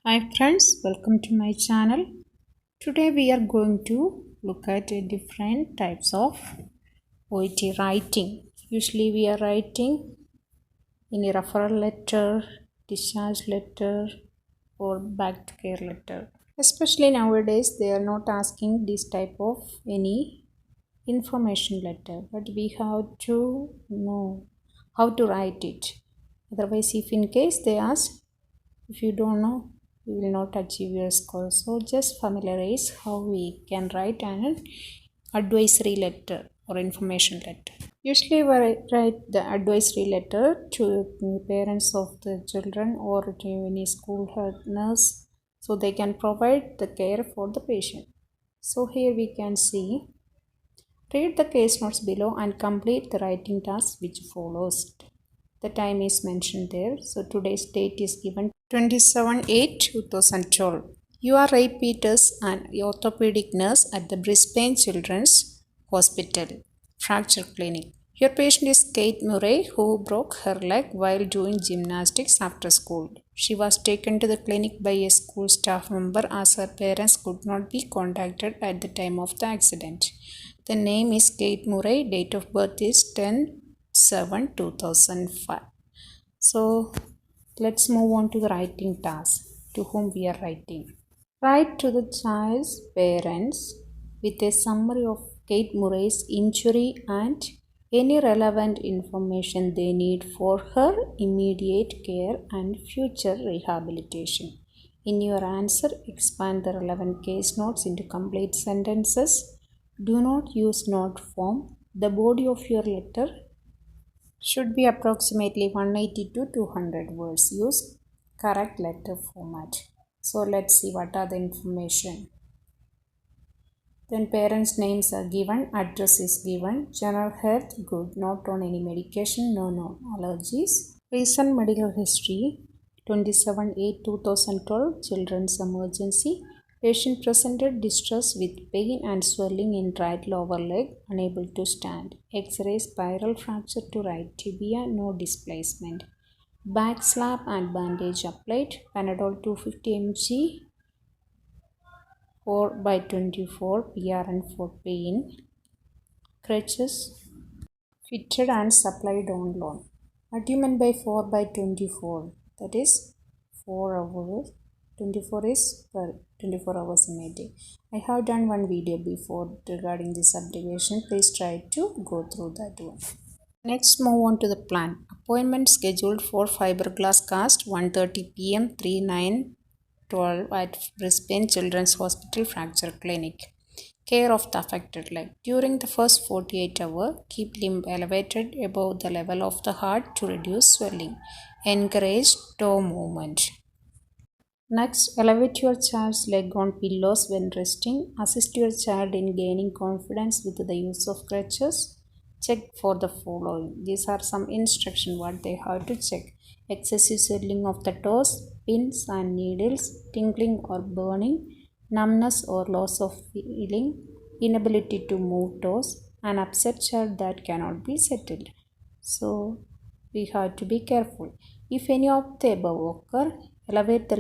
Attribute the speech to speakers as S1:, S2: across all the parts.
S1: Hi friends, welcome to my channel. Today we are going to look at different types of OET writing. Usually we are writing in a referral letter, discharge letter or back to care letter. Especially nowadays they are not asking this type of any information letter, but we have to know how to write it. Otherwise, if in case they ask, if you don't know, you will not achieve your score. So just familiarize how we can write an advisory letter or information letter. Usually we write the advisory letter to parents of the children or to any school head nurse so they can provide the care for the patient. So here we can see, read the case notes below and complete the writing task which follows. The time is mentioned there. So today's date is given 27/8/2012. You are Ray Peters, an orthopedic nurse at the Brisbane Children's Hospital Fracture Clinic. Your patient is Kate Murray, who broke her leg while doing gymnastics after school. She was taken to the clinic by a school staff member as her parents could not be contacted at the time of the accident. The name is Kate Murray. Date of birth is 10/7/2005. So let's move on to the writing task. To whom we are writing. Write to the child's parents with a summary of Kate Murray's injury and any relevant information they need for her immediate care and future rehabilitation. In your answer, expand the relevant case notes into complete sentences. Do not use note form. The body of your letter should be approximately 180 to 200 words. Use correct letter format. So let's see what are the information. Then parents' names are given, address is given, general health good, not on any medication, no allergies. Recent medical history 27/8/2012 children's emergency. Patient presented distress with pain and swelling in right lower leg, unable to stand. X-ray spiral fracture to right tibia, no displacement. Back slap and bandage applied. Panadol 250 mg 4/24 PRN for pain. Crutches fitted and supplied on loan. What do you mean by 4/24? That is 4 hours. 24 is per 24 hours in a day. I have done one video before regarding this abbreviation. Please try to go through that one. Next, move on to the plan. Appointment scheduled for fiberglass cast 1:30 p.m. 3/9/12 at Brisbane Children's Hospital Fracture Clinic. Care of the affected leg. During the first 48 hours, keep limb elevated above the level of the heart to reduce swelling. Encourage toe movement. Next, elevate your child's leg on pillows when resting. Assist your child in gaining confidence with the use of crutches. Check for the following. These are some instructions what they have to check. Excessive swelling of the toes, pins and needles, tingling or burning, numbness or loss of feeling, inability to move toes, an upset child that cannot be settled. So we have to be careful. If any of the above occur, elevate the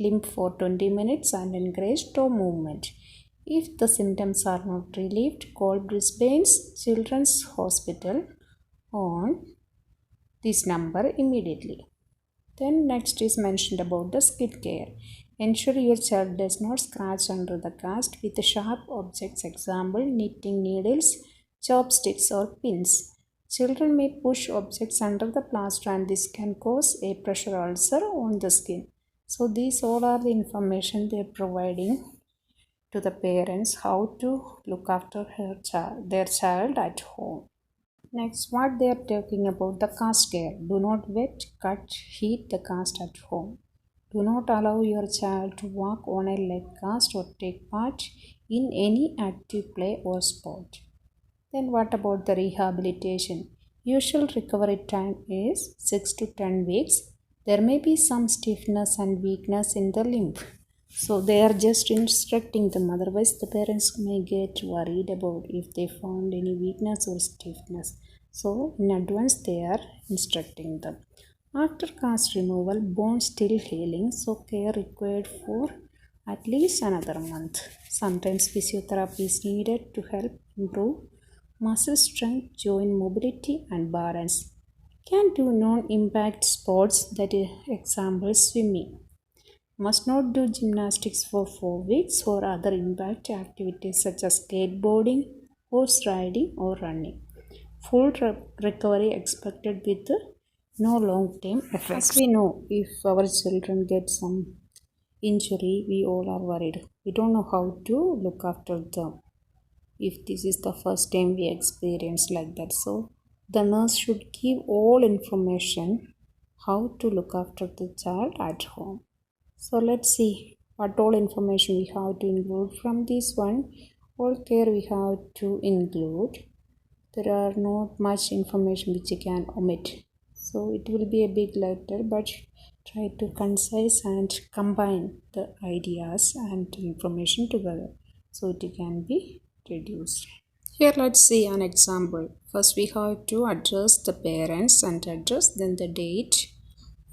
S1: limb for 20 minutes and encourage toe movement. If the symptoms are not relieved, call Brisbane's Children's Hospital on this number immediately. Then next is mentioned about the skid care. Ensure your child does not scratch under the cast with sharp objects, example knitting needles, chopsticks or pins. Children may push objects under the plaster and this can cause a pressure ulcer on the skin. So these all are the information they are providing to the parents how to look after their child at home. Next, what they are talking about the cast care. Do not wet, cut, heat the cast at home. Do not allow your child to walk on a leg cast or take part in any active play or sport. Then what about the rehabilitation? Usual recovery time is 6 to 10 weeks. There may be some stiffness and weakness in the limb. So they are just instructing them. Otherwise, the parents may get worried about if they found any weakness or stiffness. So in advance, they are instructing them. After cast removal, bone still healing, so care required for at least another month. Sometimes physiotherapy is needed to help improve muscle strength, joint mobility, and balance. Can do non-impact sports, that is, example swimming. Must not do gymnastics for 4 weeks or other impact activities such as skateboarding, horse riding, or running. Full recovery expected with no long term effects. As we know, if our children get some injury, we all are worried. We don't know how to look after them if this is the first time we experience like that. So the nurse should give all information how to look after the child at home. So let's see what all information we have to include from this one. All care we have to include. There are not much information which you can omit. So it will be a big letter, but try to concise and combine the ideas and information together so it can be reduced. Here let's see an example. First we have to address the parents and address, then the date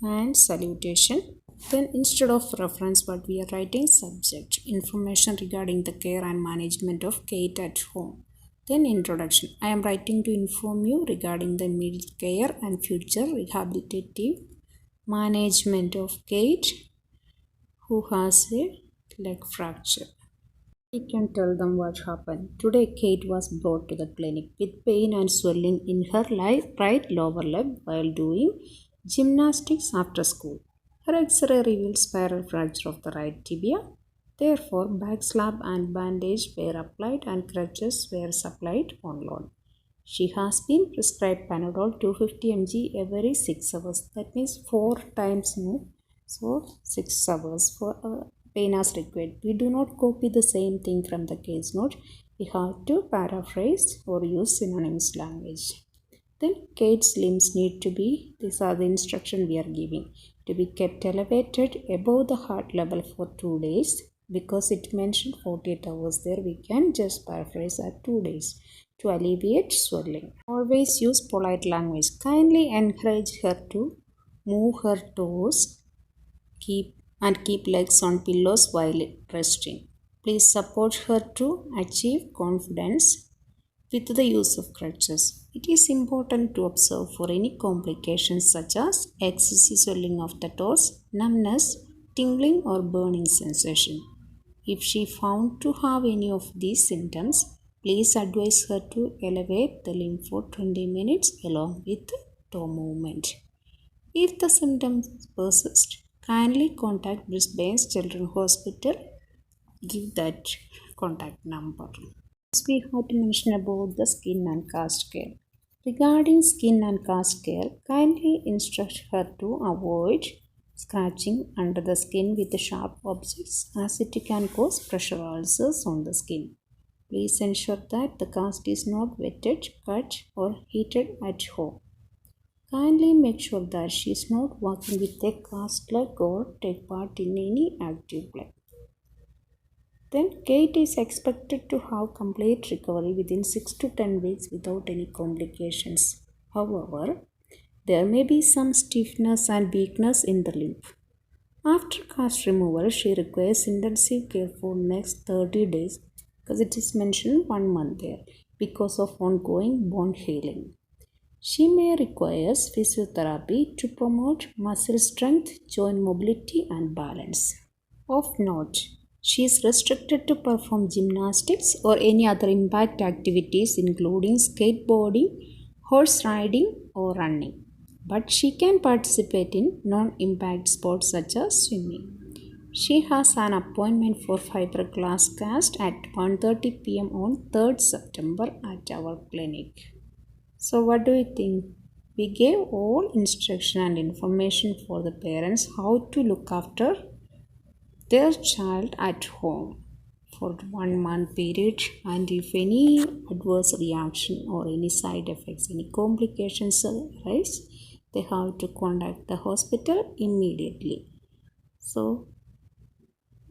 S1: and salutation. Then instead of reference what we are writing subject, information regarding the care and management of Kate at home. Then introduction. I am writing to inform you regarding the immediate care and future rehabilitative management of Kate who has a leg fracture. We can tell them what happened. Today Kate was brought to the clinic with pain and swelling in her right lower leg while doing gymnastics after school. Her X-ray revealed spiral fracture of the right tibia. Therefore, back slab and bandage were applied and crutches were supplied on loan. She has been prescribed Panadol 250 mg every 6 hours. That means 4 times no. So 6 hours for pain as required. We do not copy the same thing from the case note. We have to paraphrase or use synonymous language. Then Kate's limbs need to be, these are the instructions we are giving, to be kept elevated above the heart level for 2 days. Because it mentioned 48 hours there, we can just paraphrase at 2 days to alleviate swelling. Always use polite language. Kindly encourage her to move her toes, keep legs on pillows while resting. Please support her to achieve confidence with the use of crutches. It is important to observe for any complications such as excessive swelling of the toes, numbness, tingling or burning sensation. If she found to have any of these symptoms, please advise her to elevate the limb for 20 minutes along with toe movement. If the symptoms persist, kindly contact Brisbane's Children's Hospital. Give that contact number. We have to mention about the skin and cast care. Regarding skin and cast care, kindly instruct her to avoid scratching under the skin with sharp objects as it can cause pressure ulcers on the skin. Please ensure that the cast is not wetted, cut or heated at home. Kindly make sure that she is not walking with a cast leg or take part in any active play. Then Kate is expected to have complete recovery within 6 to 10 weeks without any complications. However, there may be some stiffness and weakness in the limb. After cast removal, she requires intensive care for next 30 days because it is mentioned 1 month there because of ongoing bone healing. She may require physiotherapy to promote muscle strength, joint mobility and balance. Of note, she is restricted to perform gymnastics or any other impact activities including skateboarding, horse riding or running. But she can participate in non-impact sports such as swimming. She has an appointment for fiberglass cast at 1:30 p.m. on 3rd September at our clinic. So what do you think? We gave all instruction and information for the parents how to look after their child at home for 1 month period, and if any adverse reaction or any side effects, any complications arise, they have to contact the hospital immediately. So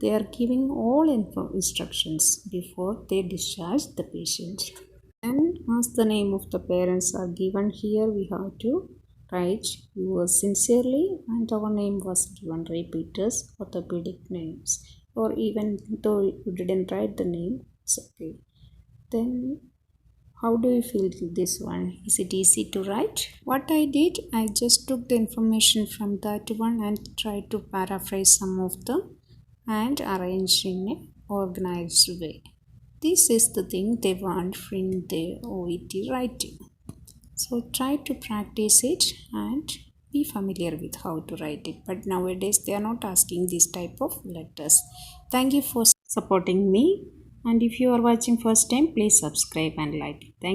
S1: they are giving all instructions before they discharge the patient. And as the name of the parents are given here, we have to Write yours sincerely, and our name was given. Repeat us orthopedic names, or even though you didn't write the name, it's okay. Then how do you feel this one? Is it easy to write? What I did, I just took the information from that one and tried to paraphrase some of them and arrange in an organized way. This is the thing they want in the OET writing. So try to practice it and be familiar with how to write it. But nowadays they are not asking this type of letters. Thank you for supporting me. And if you are watching first time, please subscribe and like. Thank you.